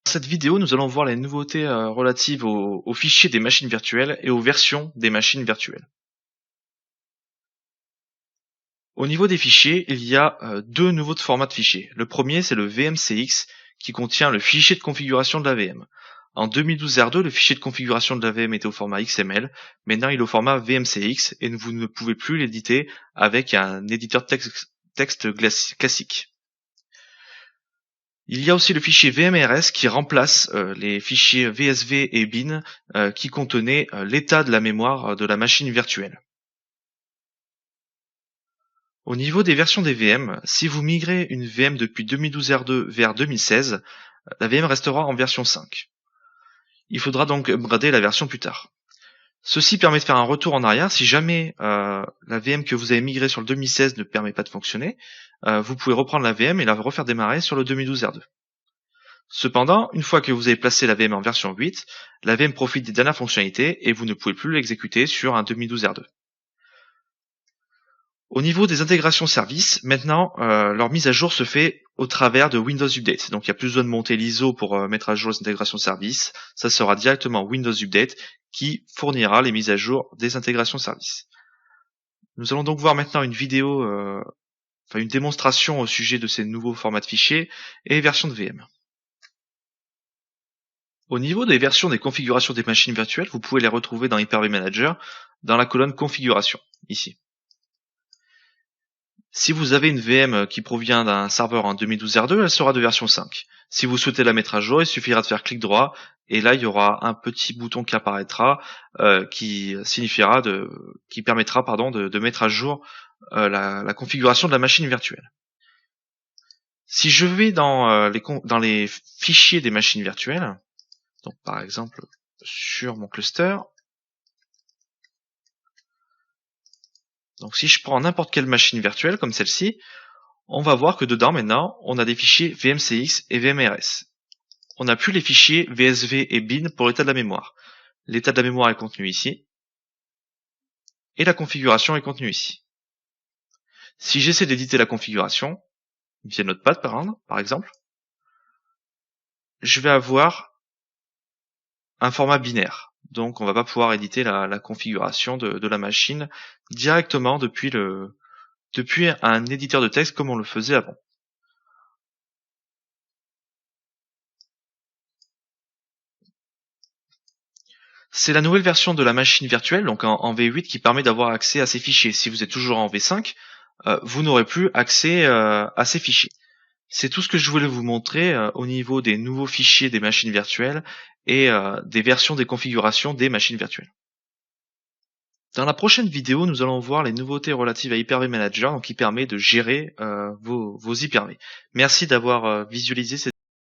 Dans cette vidéo, nous allons voir les nouveautés relatives aux fichiers des machines virtuelles et aux versions des machines virtuelles. Au niveau des fichiers, il y a deux nouveaux formats de fichiers. Le premier, c'est le VMCX qui contient le fichier de configuration de la VM. En 2012 R2, le fichier de configuration de la VM était au format XML. Maintenant, il est au format VMCX et vous ne pouvez plus l'éditer avec un éditeur de texte classique. Il y a aussi le fichier VMRS qui remplace les fichiers VSV et bin qui contenaient l'état de la mémoire de la machine virtuelle. Au niveau des versions des VM, si vous migrez une VM depuis 2012 R2 vers 2016, la VM restera en version 5. Il faudra donc upgrader la version plus tard. Ceci permet de faire un retour en arrière si jamais la VM que vous avez migrée sur le 2016 ne permet pas de fonctionner. Vous pouvez reprendre la VM et la refaire démarrer sur le 2012 R2. Cependant, une fois que vous avez placé la VM en version 8, la VM profite des dernières fonctionnalités et vous ne pouvez plus l'exécuter sur un 2012 R2. Au niveau des intégrations services, maintenant, leur mise à jour se fait au travers de Windows Update. Donc il n'y a plus besoin de monter l'ISO pour mettre à jour les intégrations services. Ça sera directement Windows Update qui fournira les mises à jour des intégrations services. Nous allons donc voir maintenant une vidéo, une démonstration au sujet de ces nouveaux formats de fichiers et versions de VM. Au niveau des versions des configurations des machines virtuelles, vous pouvez les retrouver dans Hyper-V Manager, dans la colonne Configuration, ici. Si vous avez une VM qui provient d'un serveur en 2012 R2, elle sera de version 5. Si vous souhaitez la mettre à jour, il suffira de faire clic droit, et là il y aura un petit bouton qui apparaîtra, qui permettra de mettre à jour la configuration de la machine virtuelle. Si je vais dans les fichiers des machines virtuelles, donc par exemple sur mon cluster, donc si je prends n'importe quelle machine virtuelle comme celle-ci, on va voir que dedans maintenant on a des fichiers VMCX et VMRS. On n'a plus les fichiers VSV et bin pour l'état de la mémoire. L'état de la mémoire est contenu ici, et la configuration est contenue ici. Si j'essaie d'éditer la configuration, via Notepad par exemple, je vais avoir un format binaire. Donc on va pas pouvoir éditer la configuration de la machine directement depuis un éditeur de texte comme on le faisait avant. C'est la nouvelle version de la machine virtuelle, donc en V8, qui permet d'avoir accès à ces fichiers. Si vous êtes toujours en V5, vous n'aurez plus accès à ces fichiers. C'est tout ce que je voulais vous montrer au niveau des nouveaux fichiers des machines virtuelles et des versions des configurations des machines virtuelles. Dans la prochaine vidéo, nous allons voir les nouveautés relatives à Hyper-V Manager, donc qui permet de gérer vos Hyper-V. Merci d'avoir visualisé cette